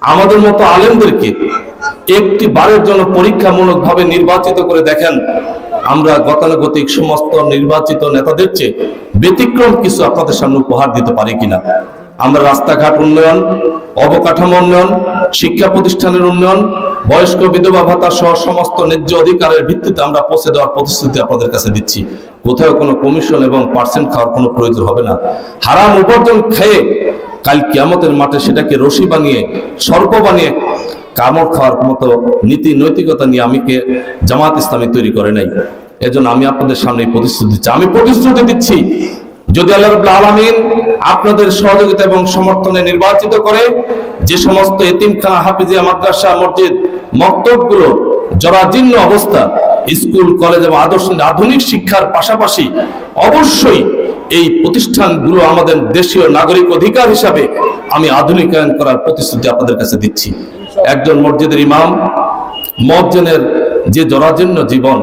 আমাদের মতো আলেমদেরকে একটি বারের জন্য পরীক্ষামূলকভাবে নির্বাচিত করে দেখেন, আমরা গতানুগতিক সমস্ত নির্বাচিত নেতাদের চেয়ে ব্যতিক্রম কিছু আপনাদের সামনে উপহার দিতে পারি কিনা। আমরা রাস্তাঘাট উন্নয়ন, অবকাঠামো উন্নয়ন, শিক্ষা প্রতিষ্ঠানের উন্নয়ন, বয়স্ক বিধবা ভাতা সহ সমস্ত ন্যায্য অধিকারের ভিত্তিতে আমরা পৌঁছে দেওয়ার প্রতিশ্রুতি আপনাদের কাছে দিচ্ছি। কোথাও কোনো কমিশন এবং পার্সেন্ট খাওয়ার কোনো প্রয়োজন হবে না। হারাম উপার্জন খেয়ে কাল কিয়ামতের মাঠে সেটাকে রশি বানিয়ে, সর্প বানিয়ে কামড় খাওয়ার মতো নীতি নৈতিকতা নিয়ে জামাত ইসলামী তৈরি করে নাই। এজন্য আমি আপনাদের সামনে প্রতিশ্রুতি দিচ্ছি, আমি প্রতিশ্রুতি দিচ্ছি, যদি আল্লাহ রাব্বুল আলামিন আপনাদের সহযোগিতা এবং সমর্থনে নির্বাচিত করে, যে সমস্ত এতিমখানা, হাফিজিয়া, মাদ্রাসা, মসজিদ, মক্তবগুলো জরাজীর্ণ অবস্থা, স্কুল, কলেজ এবং আধুনিক শিক্ষার পাশাপাশি অবশ্যই এই প্রতিষ্ঠানগুলো আমাদের দেশীয় নাগরিক অধিকার হিসাবে আমি আধুনিকায়ন করার প্রতিশ্রুতি আপনাদের কাছে দিচ্ছি। একজন মসজিদের ইমাম, মুয়াজ্জিনের যে জরাজীর্ণ জীবন,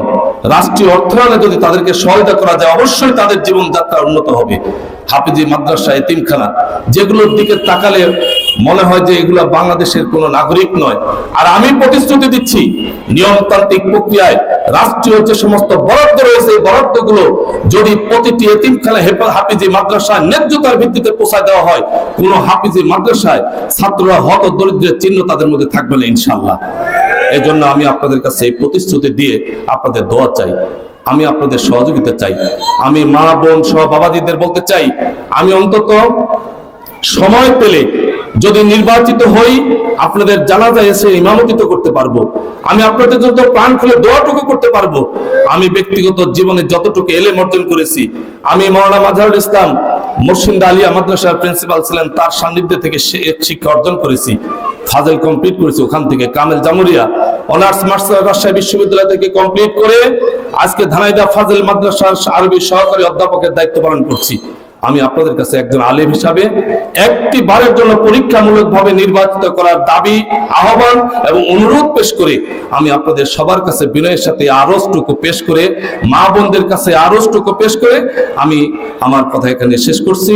রাষ্ট্রীয় অর্থায়নে যদি তাদেরকে সহায়তা করা যায়, অবশ্যই তাদের জীবনযাত্রা উন্নত হবে। হাফিজি, মাদ্রাসা, এতিমখানা, যেগুলোর দিকে তাকালে মনে হয় যে এগুলো বাংলাদেশের কোনো নাগরিক নয়। আর আমি প্রতিশ্রুতি দিচ্ছি, নিয়মতান্ত্রিক প্রক্রিয়ায় রাষ্ট্রীয় যে সমস্ত বরাদ্দ রয়েছে, এই বরাদ্দগুলো যদি প্রতিটি এতিমখানা, হাফিজি মাদ্রাসায় ন্যায্যতার ভিত্তিতে পৌঁছায় দেওয়া হয়, কোনো হাফিজি মাদ্রাসায় ছাত্ররা হত দরিদ্রের চিহ্ন তাদের মধ্যে থাকবে না ইনশাআল্লাহ। এই জন্য আমি আপনাদের কাছে এই প্রতিশ্রুতি দিয়ে আপনাদের দোয়া চাই, আমি আপনাদের সহযোগিতা চাই। আমি মা, বোন সহ বাবাজিদের বলতে চাই, আমি অন্তত সময় পেলে যদি নির্বাচিত হই, আপনাদের জানাজায় এসে ইমামতিত্ব করতে পারবো, আমি আপনাদের জন্য প্রাণ খুলে দোয়াটুকু করতে পারবো। আমি ব্যক্তিগত জীবনে যতটুকু এলেম অর্জন করেছি, আমি মাওলানা মাজহারুল ইসলাম মুর্শিদ আলিয়া মাদ্রাসার প্রিন্সিপাল ছিলেন, তার সান্নিধ্যে থেকে শিক্ষা অর্জন করেছি, ফাজেল কমপ্লিট করেছি, ওখান থেকে কামেল জামুরিয়া অনার্স মাস্টার রাজশাহী বিশ্ববিদ্যালয় থেকে কমপ্লিট করে আজকে ধানাইদা ফাজেল মাদ্রাসার আরবি সহকারী অধ্যাপকের দায়িত্ব পালন করছি। আমি আপনাদের কাছে একজন আলেম হিসাবে একটি বারের জন্য পরীক্ষামূলকভাবে নির্বাচিত করার দাবি, আহ্বান এবং অনুরোধ পেশ করে আমি আপনাদের সবার কাছে বিনয়ের সাথে আরজটুকু পেশ করে, মা বোনদের কাছে আরজটুকু পেশ করে আমি আমার কথা এখানে শেষ করছি।